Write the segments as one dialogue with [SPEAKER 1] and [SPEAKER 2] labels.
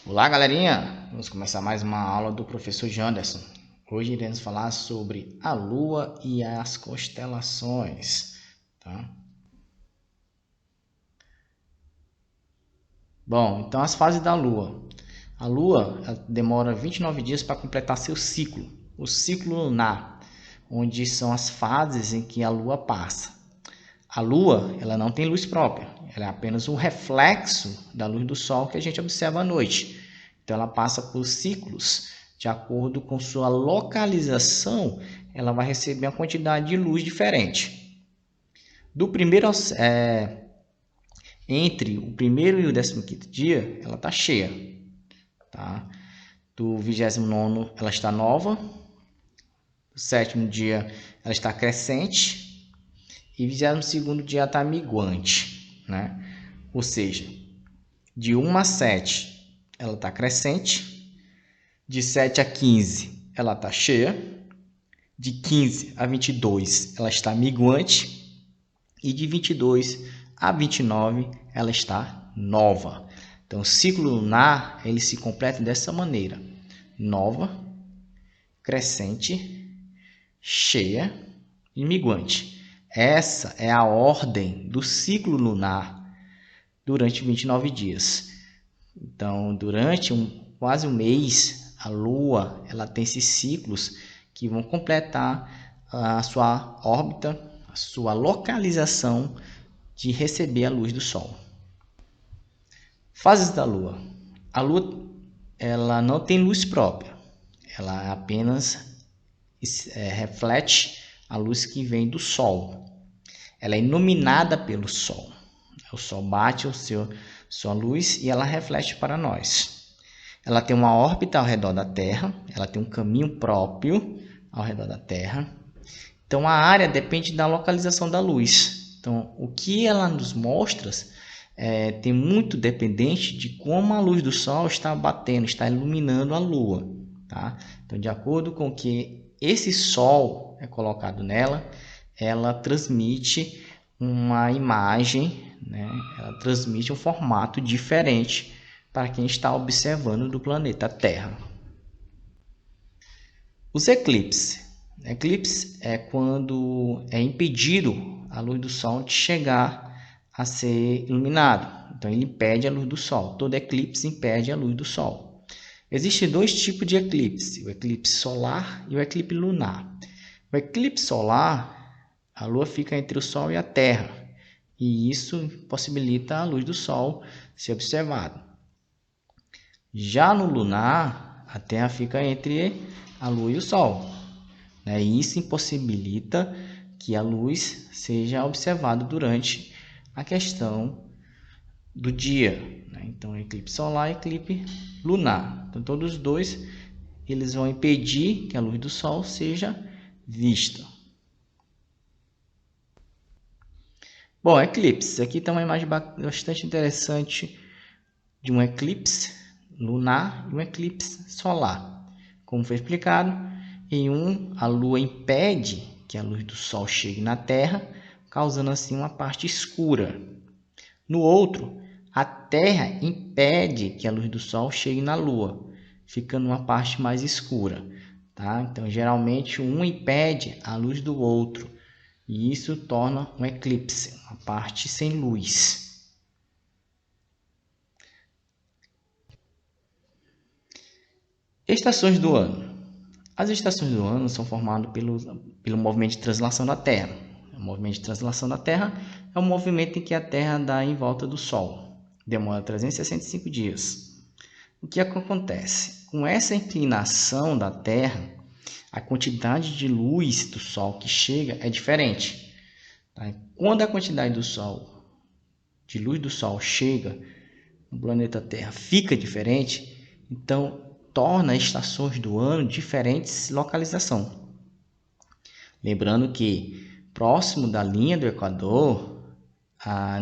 [SPEAKER 1] Olá, galerinha! Vamos começar mais uma aula do professor Janderson. Hoje iremos falar sobre a Lua e as constelações. Tá? Bom, então as fases da Lua. A Lua demora 29 dias para completar seu ciclo, o ciclo lunar, onde são as fases em que a Lua passa. A Lua, ela não tem luz própria, ela é apenas um reflexo da luz do Sol que a gente observa à noite. Então, ela passa por ciclos, de acordo com sua localização, ela vai receber uma quantidade de luz diferente. Entre o primeiro e o 15º dia, ela está cheia. Tá? Do 29º, ela está nova. Do 7º dia, ela está crescente. E 22º dia está minguante, né? Ou seja, de 1 a 7 ela está crescente, de 7 a 15 ela está cheia, de 15 a 22 ela está minguante e de 22 a 29 ela está nova. Então, o ciclo lunar ele se completa dessa maneira: nova, crescente, cheia e minguante. Essa é a ordem do ciclo lunar durante 29 dias. Então, durante quase um mês, a Lua ela tem esses ciclos que vão completar a sua órbita, a sua localização de receber a luz do Sol. Fases da Lua. A Lua ela não tem luz própria, ela apenas reflete a luz que vem do Sol. Ela é iluminada pelo Sol. O Sol bate sua luz e ela reflete para nós. Ela tem uma órbita ao redor da Terra, ela tem um caminho próprio ao redor da Terra. Então, a área depende da localização da luz. Então, o que ela nos mostra tem muito dependente de como a luz do Sol está batendo, está iluminando a Lua. Tá? Então, de acordo com que esse Sol é colocado nela, ela transmite uma imagem, né? Ela transmite um formato diferente para quem está observando do planeta Terra. Os eclipses. Eclipse é quando é impedido a luz do Sol de chegar a ser iluminado. Então, ele impede a luz do Sol. Todo eclipse impede a luz do Sol. Existem dois tipos de eclipse: o eclipse solar e o eclipse lunar. O eclipse solar, a Lua fica entre o Sol e a Terra, e isso possibilita a luz do Sol ser observada. Já no lunar, a Terra fica entre a Lua e o Sol, né? E isso impossibilita que a luz seja observada durante a questão do dia, né? Então, eclipse solar e eclipse lunar. Então, todos os dois eles vão impedir que a luz do Sol seja vista. Bom, eclipse. Aqui está uma imagem bastante interessante de um eclipse lunar e um eclipse solar. Como foi explicado, em um a Lua impede que a luz do Sol chegue na Terra, causando assim uma parte escura. No outro, a Terra impede que a luz do Sol chegue na Lua, ficando uma parte mais escura. Tá? Então, geralmente, um impede a luz do outro, e isso torna um eclipse, uma parte sem luz. Estações do ano. As estações do ano são formadas pelo movimento de translação da Terra. O movimento de translação da Terra é o movimento em que a Terra dá em volta do Sol. Demora 365 dias. O que acontece? Com essa inclinação da Terra, a quantidade de luz do Sol que chega é diferente. Tá? Quando a quantidade de luz do Sol chega no planeta Terra fica diferente, então torna as estações do ano diferentes localização. Lembrando que próximo da linha do Equador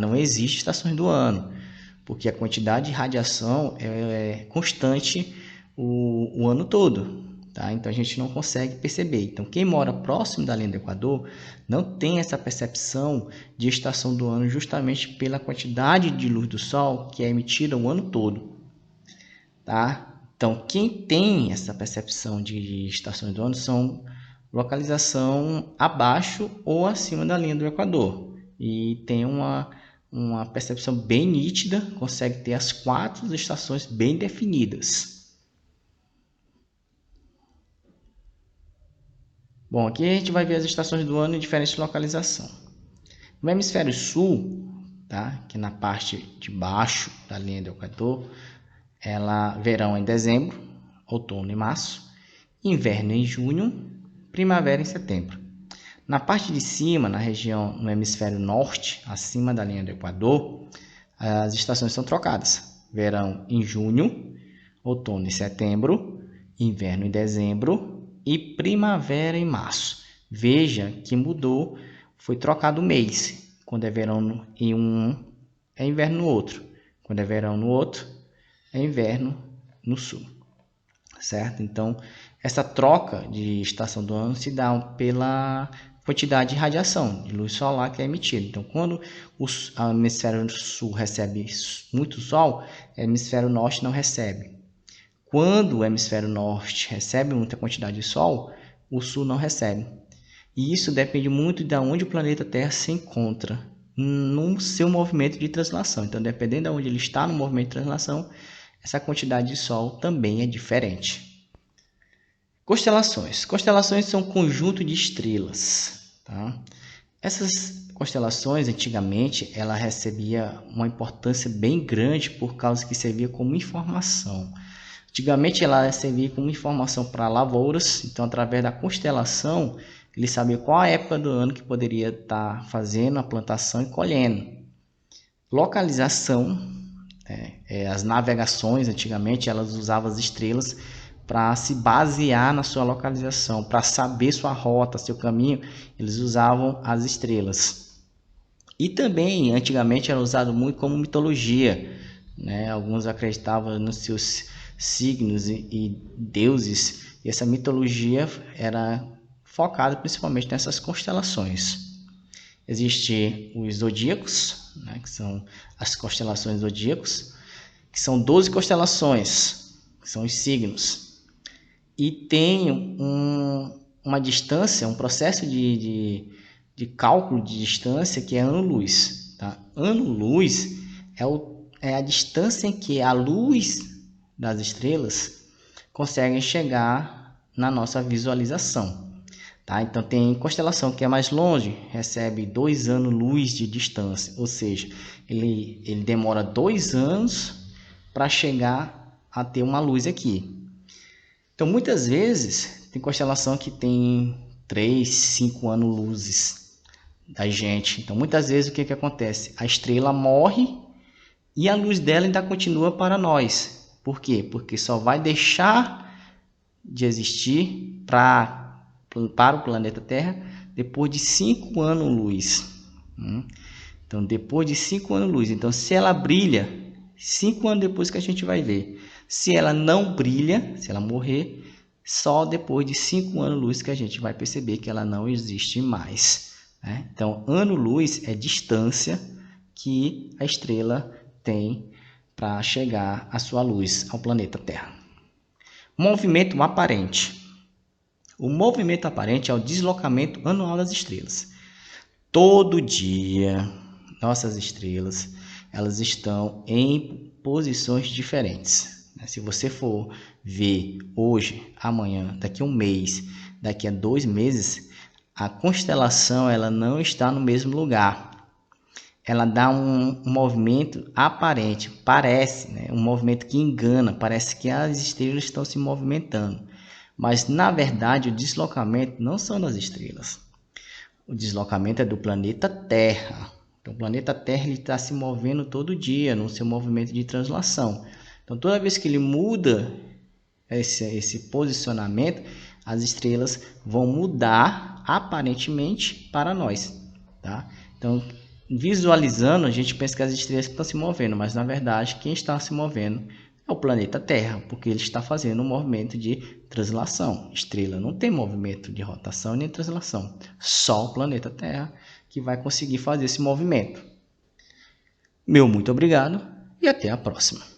[SPEAKER 1] não existe estações do ano, porque a quantidade de radiação é constante o ano todo. Tá? Então, a gente não consegue perceber. Então, quem mora próximo da linha do Equador não tem essa percepção de estação do ano justamente pela quantidade de luz do Sol que é emitida o ano todo. tá? Então, quem tem essa percepção de estações do ano são localização abaixo ou acima da linha do Equador. E tem uma percepção bem nítida, consegue ter as 4 estações bem definidas. Bom, aqui a gente vai ver as estações do ano em diferentes localizações. No hemisfério sul, tá? Que na parte de baixo da linha do Equador, verão em dezembro, outono em março, inverno em junho, primavera em setembro. Na parte de cima, na região no hemisfério norte, acima da linha do Equador, as estações são trocadas. Verão em junho, outono em setembro, inverno em dezembro e primavera em março. Veja que mudou, foi trocado o mês. Quando é verão em um, é inverno no outro. Quando é verão no outro, é inverno no sul. Certo? Então, essa troca de estação do ano se dá pela quantidade de radiação de luz solar que é emitida. Então, quando o hemisfério sul recebe muito sol, o hemisfério norte não recebe. Quando o hemisfério norte recebe muita quantidade de sol, o sul não recebe. E isso depende muito de onde o planeta Terra se encontra no seu movimento de translação. Então, dependendo de onde ele está no movimento de translação, essa quantidade de sol também é diferente. Constelações. Constelações são um conjunto de estrelas. Tá? Essas constelações, antigamente, ela recebia uma importância bem grande por causa que servia como informação. Antigamente, ela servia como informação para lavouras. Então, através da constelação, ele sabia qual a época do ano que poderia estar fazendo a plantação e colhendo. Localização. As navegações, antigamente, elas usavam as estrelas para se basear na sua localização, para saber sua rota, seu caminho, eles usavam as estrelas. E também, antigamente, era usado muito como mitologia, né? Alguns acreditavam nos seus signos e deuses, e essa mitologia era focada principalmente nessas constelações. Existem os zodíacos, né? Que são as constelações zodíacos, que são 12 constelações, que são os signos. E tem uma distância, um processo de cálculo de distância que é ano-luz. Tá? Ano-luz é a distância em que a luz das estrelas consegue chegar na nossa visualização. Tá? Então tem constelação que é mais longe, recebe 2 anos-luz de distância, ou seja, ele demora 2 anos para chegar a ter uma luz aqui. Então, muitas vezes, tem constelação que tem 3, 5 anos-luzes da gente. Então, muitas vezes, o que acontece? A estrela morre e a luz dela ainda continua para nós. Por quê? Porque só vai deixar de existir para o planeta Terra depois de 5 anos-luz. Então, depois de 5 anos-luz. Então, se ela brilha, 5 anos depois que a gente vai ver. Se ela não brilha, se ela morrer, só depois de 5 anos-luz que a gente vai perceber que ela não existe mais. Né? Então, ano-luz é distância que a estrela tem para chegar a sua luz ao planeta Terra. Movimento aparente. O movimento aparente é o deslocamento anual das estrelas. Todo dia, nossas estrelas, elas estão em posições diferentes. Se você for ver hoje, amanhã, daqui a um mês, daqui a 2 meses, a constelação ela não está no mesmo lugar. Ela dá um movimento aparente, parece, né? Um movimento que engana, parece que as estrelas estão se movimentando. Mas, na verdade, o deslocamento não são das estrelas. O deslocamento é do planeta Terra. Então, o planeta Terra está se movendo todo dia no seu movimento de translação. Então, toda vez que ele muda esse posicionamento, as estrelas vão mudar aparentemente para nós. Tá? Então, visualizando, a gente pensa que as estrelas estão se movendo, mas na verdade quem está se movendo é o planeta Terra, porque ele está fazendo um movimento de translação. Estrela não tem movimento de rotação nem translação, só o planeta Terra que vai conseguir fazer esse movimento. Meu muito obrigado e até a próxima.